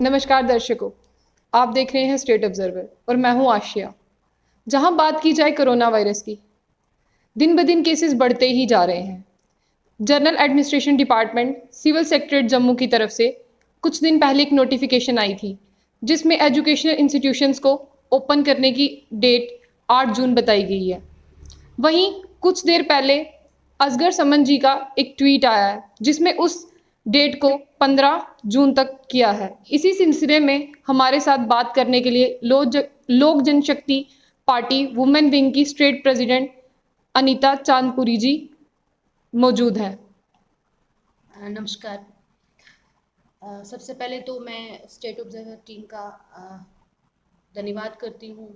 नमस्कार दर्शकों, आप देख रहे हैं स्टेट ऑब्जर्वर और मैं हूं आशिया। जहां बात की जाए कोरोना वायरस की, दिन ब दिन केसेस बढ़ते ही जा रहे हैं। General administration department civil secretariat Jammu की तरफ से कुछ दिन पहले एक नोटिफिकेशन आई थी, जिसमें एजुकेशनल इंस्टीट्यूशंस को ओपन करने की डेट 8 जून बताई गई है। वहीं कुछ देर पहले असगर समन जी का एक ट्वीट आया है, जिसमें उस डेट को 15 जून तक किया है। इसी सिलसिले में हमारे साथ बात करने के लिए लोक जनशक्ति पार्टी वुमेन विंग की स्टेट प्रेसिडेंट अनीता चांदपुरी जी मौजूद हैं। नमस्कार। सबसे पहले तो मैं स्टेट ऑब्जर्वर टीम का धन्यवाद करती हूँ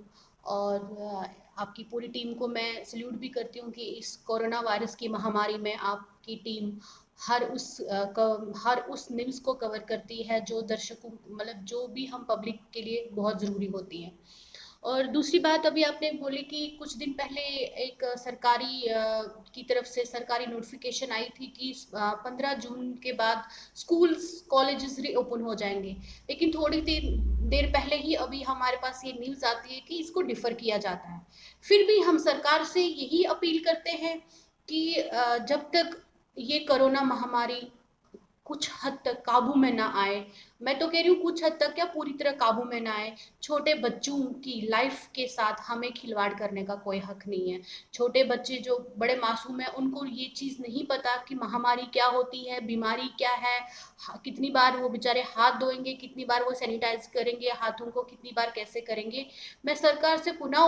और आपकी पूरी टीम को मैं सल्यूट भी करती हूँ कि इस कोरोना वायरस की महामारी में आपकी टीम हर उस न्यूज़ को कवर करती है जो दर्शकों मतलब जो भी हम पब्लिक के लिए बहुत ज़रूरी होती है। और दूसरी बात अभी आपने बोली कि कुछ दिन पहले एक सरकारी की तरफ से सरकारी नोटिफिकेशन आई थी कि 15 जून के बाद स्कूल्स कॉलेजेस रीओपन हो जाएंगे, लेकिन थोड़ी देर पहले ही अभी हमारे पास ये न्यूज़ आती है कि इसको डिफर किया जाता है। फिर भी हम सरकार से यही अपील करते हैं कि जब तक ये कोरोना महामारी कुछ हद तक काबू में ना आए, मैं तो कह रही हूँ कुछ हद तक क्या पूरी तरह काबू में ना आए, छोटे बच्चों की लाइफ के साथ हमें खिलवाड़ करने का कोई हक नहीं है। छोटे बच्चे जो बड़े मासूम हैं उनको ये चीज़ नहीं पता कि महामारी क्या होती है, बीमारी क्या है, कितनी बार वो बेचारे हाथ धोएंगे, कितनी बार वो सैनिटाइज करेंगे हाथों को, कितनी बार कैसे करेंगे। मैं सरकार से पुनः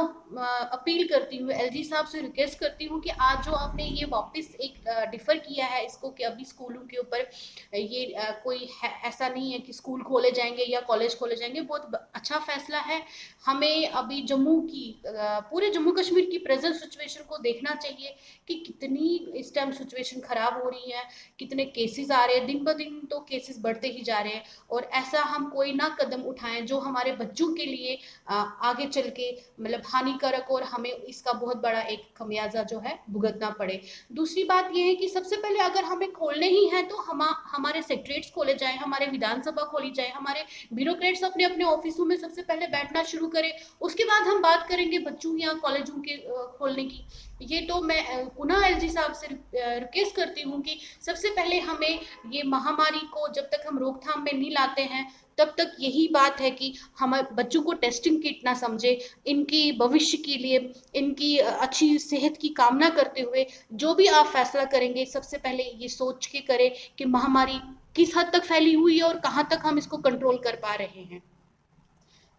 अपील करती हूँ, एलजी साहब से रिक्वेस्ट करती हूँ कि आज जो आपने ये वापस एक डिफर किया है इसको कि अभी स्कूलों के ऊपर ये कोई ऐसा नहीं है कि स्कूल खोले जाएंगे या कॉलेज खोले जाएंगे, बहुत अच्छा फैसला है। हमें अभी जम्मू की पूरे जम्मू कश्मीर की प्रेजेंट सिचुएशन को देखना चाहिए कि कितनी इस टाइम सिचुएशन खराब हो रही है, कितने केसेस आ रहे हैं, दिन ब दिन तो केसेस बढ़ते ही जा रहे हैं। और ऐसा हम कोई ना कदम उठाएं जो हमारे बच्चों के लिए आगे चल के मतलब हानिकारक और हमें इसका बहुत बड़ा एक खमियाजा जो है भुगतना पड़े। दूसरी बात यह है कि सबसे पहले अगर हमें खोलने ही है तो हमारे सेक्रेटरीज खोले जाए, हमारे विधानसभा खोली जाए, हमारे ब्यूरोक्रेट्स अपने अपने ऑफिसों में सबसे पहले बैठना शुरू करें, उसके बाद हम बात करेंगे बच्चों या कॉलेजों के खोलने की। ये तो मैं पुनः एलजी साहब से रिक्वेस्ट करती हूँ कि सबसे पहले हमें ये महामारी को जब तक हम रोकथाम में नहीं लाते हैं तब तक यही बात है कि हम बच्चों को टेस्टिंग किट ना समझे, इनकी भविष्य के लिए इनकी अच्छी सेहत की कामना करते हुए जो भी आप फैसला करेंगे सबसे पहले ये सोच के करें कि महामारी किस हद तक फैली हुई है और कहाँ तक हम इसको कंट्रोल कर पा रहे हैं।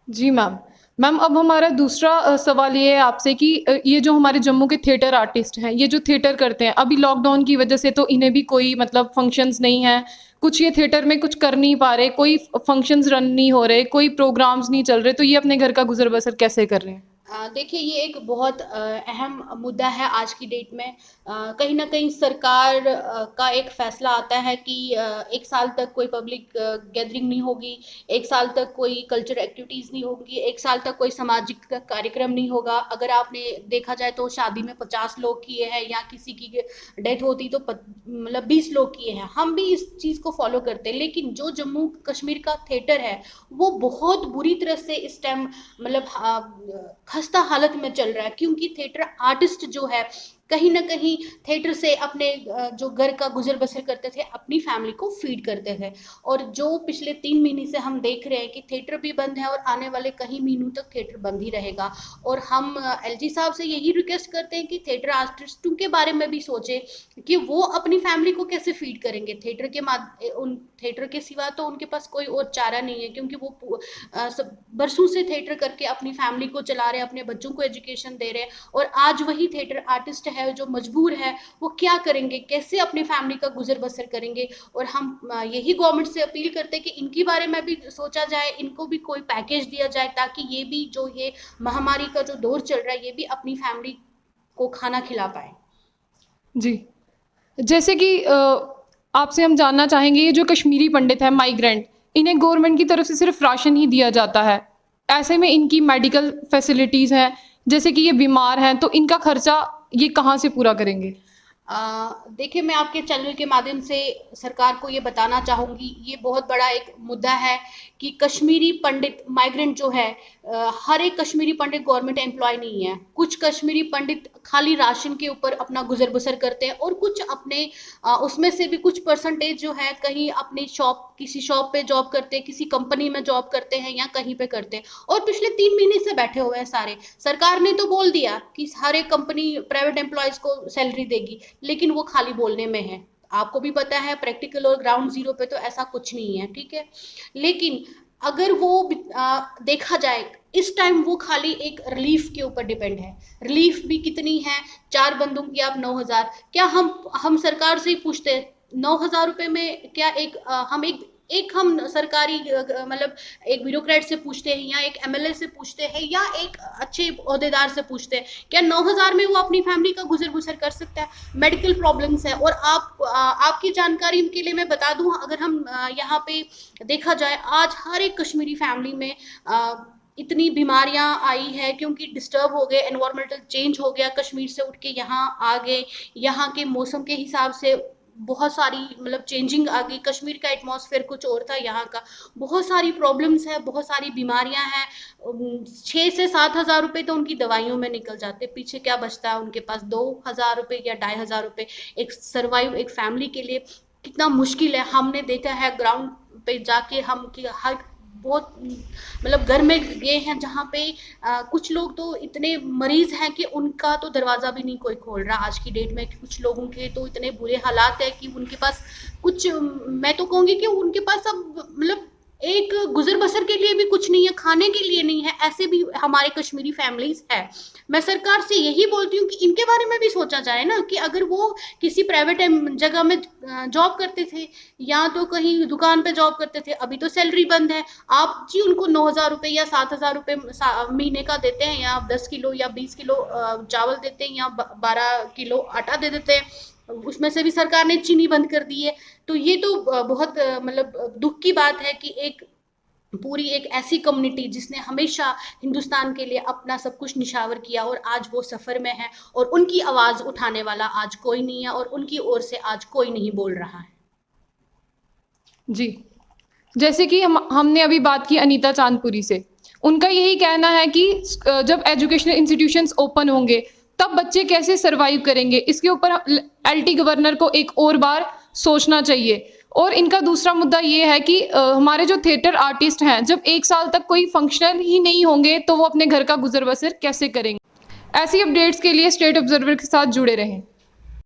जी मैम, अब हमारा दूसरा सवाल ये है आपसे कि ये जो हमारे जम्मू के थिएटर आर्टिस्ट हैं, ये जो थिएटर करते हैं, अभी लॉकडाउन की वजह से तो इन्हें भी कोई मतलब फंक्शंस नहीं है, कुछ ये थिएटर में कुछ कर नहीं पा रहे, कोई फंक्शंस रन नहीं हो रहे, कोई प्रोग्राम्स नहीं चल रहे, तो ये अपने घर का गुजर बसर कैसे कर रहे हैं? देखिए ये एक बहुत अहम मुद्दा है आज की डेट में। कहीं ना कहीं सरकार का एक फैसला आता है कि 1 साल तक कोई पब्लिक गैदरिंग नहीं होगी, 1 साल तक कोई कल्चर एक्टिविटीज़ नहीं होगी, 1 साल तक कोई सामाजिक कार्यक्रम नहीं होगा। अगर आपने देखा जाए तो शादी में 50 लोग किए हैं या किसी की डेथ होती तो मतलब 20 लोग किए हैं, हम भी इस चीज़ को फॉलो करते हैं। लेकिन जो जम्मू कश्मीर का थिएटर है वो बहुत बुरी तरह से इस टाइम मतलब खस्ता हालत में चल रहा है, क्योंकि थिएटर आर्टिस्ट जो है कहीं ना कहीं थिएटर से अपने जो घर का गुजर बसर करते थे अपनी फैमिली को फीड करते थे। और जो पिछले 3 महीने से हम देख रहे हैं कि थिएटर भी बंद है और आने वाले कई महीनों तक थिएटर बंद ही रहेगा। और हम एलजी साहब से यही रिक्वेस्ट करते हैं कि थिएटर आर्टिस्टों के बारे में भी सोचें कि वो अपनी फैमिली को कैसे फीड करेंगे। उन थिएटर के सिवा तो उनके पास कोई और चारा नहीं है, क्योंकि वो बरसों से थिएटर करके अपनी फैमिली को चला रहे हैं, अपने बच्चों को एजुकेशन दे रहे हैं। और आज वही थिएटर आर्टिस्ट है जो मजबूर है, वो क्या करेंगे, कैसे अपनी फैमिली का गुजर बसर करेंगे। और हम यही गवर्नमेंट से अपील करते हैं कि इनके बारे में भी सोचा जाए, इनको भी कोई पैकेज दिया जाए ताकि ये भी जो ये महामारी का जो दौर चल रहा है ये भी अपनी फैमिली को खाना खिला पाए। जी, जैसे कि आपसे हम जानना चाहेंगे, ये जो कश्मीरी पंडित है माइग्रेंट, इन्हें गवर्नमेंट की तरफ से सिर्फ राशन ही दिया जाता है। ऐसे में इनकी मेडिकल फैसिलिटीज़ हैं, जैसे कि ये बीमार हैं तो इनका खर्चा ये कहाँ से पूरा करेंगे? देखिए, मैं आपके चैनल के माध्यम से सरकार को ये बताना चाहूँगी, ये बहुत बड़ा एक मुद्दा है कि कश्मीरी पंडित माइग्रेंट जो है, हर एक कश्मीरी पंडित गवर्नमेंट एम्प्लॉय नहीं है। कुछ कश्मीरी पंडित खाली राशन के ऊपर अपना गुजर बसर करते हैं, और कुछ अपने उसमें से भी कुछ परसेंटेज जो है कहीं अपनी किसी शॉप पे जॉब करते हैं, किसी कंपनी में जॉब करते हैं, या कहीं पे करते हैं, और पिछले 3 महीने से बैठे हुए हैं सारे। सरकार ने तो बोल दिया कि हर एक कंपनी प्राइवेट एम्प्लॉयज को सैलरी देगी, लेकिन वो खाली बोलने में है। आपको भी पता है प्रैक्टिकल और ग्राउंड जीरो पे तो ऐसा कुछ नहीं है, ठीक है। लेकिन अगर वो देखा जाए, इस टाइम वो खाली एक रिलीफ के ऊपर डिपेंड है। रिलीफ भी कितनी है, 4 बंदों की आप 9,000। क्या हम सरकार से ही पूछते 9,000 रुपए में? क्या हम सरकारी मतलब एक ब्यूरोक्रेट से पूछते हैं, या एक एमएलए से पूछते हैं, या एक अच्छे ओहदेदार से पूछते हैं, क्या 9,000 में वो अपनी फैमिली का गुजर बसर कर सकता है? मेडिकल प्रॉब्लम्स है। और आपकी जानकारी के लिए मैं बता दूं, अगर हम यहाँ पे देखा जाए, आज हर एक कश्मीरी फैमिली में इतनी बीमारियां आई है क्योंकि डिस्टर्ब हो गए, एनवायरमेंटल चेंज हो गया, कश्मीर से उठ के यहाँ आ गए, यहाँ के मौसम के हिसाब से बहुत सारी मतलब चेंजिंग आ गई। कश्मीर का एटमॉस्फेयर कुछ और था, यहाँ का बहुत सारी प्रॉब्लम्स है, बहुत सारी बीमारियां हैं। 6 से 7 हज़ार रुपये तो उनकी दवाइयों में निकल जाते, पीछे क्या बचता है उनके पास? 2,000 रुपये या 2,500 रुपये एक सर्वाइव एक फैमिली के लिए कितना मुश्किल है। हमने देखा है ग्राउंड पे जाके, हम कि हर बहुत मतलब घर में गए हैं जहाँ पे कुछ लोग तो इतने मरीज हैं कि उनका तो दरवाज़ा भी नहीं कोई खोल रहा आज की डेट में। कुछ लोगों के तो इतने बुरे हालात है कि उनके पास कुछ, मैं तो कहूँगी कि उनके पास अब मतलब एक गुजर बसर के लिए भी कुछ नहीं है, खाने के लिए नहीं है। ऐसे भी हमारे कश्मीरी फैमिलीज है। मैं सरकार से यही बोलती हूँ कि इनके बारे में भी सोचा जाए ना, कि अगर वो किसी प्राइवेट जगह में जॉब करते थे, या तो कहीं दुकान पे जॉब करते थे, अभी तो सैलरी बंद है, आप जी उनको 9,000 रुपये या 7,000 रुपये महीने का देते हैं, या 10 किलो या 20 किलो चावल देते हैं, या 12 किलो आटा दे देते हैं, उसमें से भी सरकार ने चीनी बंद कर दी है। तो ये तो बहुत मतलब दुख की बात है कि एक पूरी एक ऐसी कम्युनिटी जिसने हमेशा हिंदुस्तान के लिए अपना सब कुछ निछावर किया, और आज वो सफ़र में है, और उनकी आवाज़ उठाने वाला आज कोई नहीं है, और उनकी ओर से आज कोई नहीं बोल रहा है। जी, जैसे कि हमने अभी बात की अनीता चांदपुरी से, उनका यही कहना है कि जब एजुकेशनल इंस्टीट्यूशंस ओपन होंगे तब बच्चे कैसे सरवाइव करेंगे, इसके ऊपर एलटी गवर्नर को एक और बार सोचना चाहिए। और इनका दूसरा मुद्दा ये है कि हमारे जो थिएटर आर्टिस्ट हैं, जब 1 साल तक कोई फंक्शनल ही नहीं होंगे तो वो अपने घर का गुजर बसर कैसे करेंगे। ऐसी अपडेट्स के लिए स्टेट ऑब्जर्वर के साथ जुड़े रहें।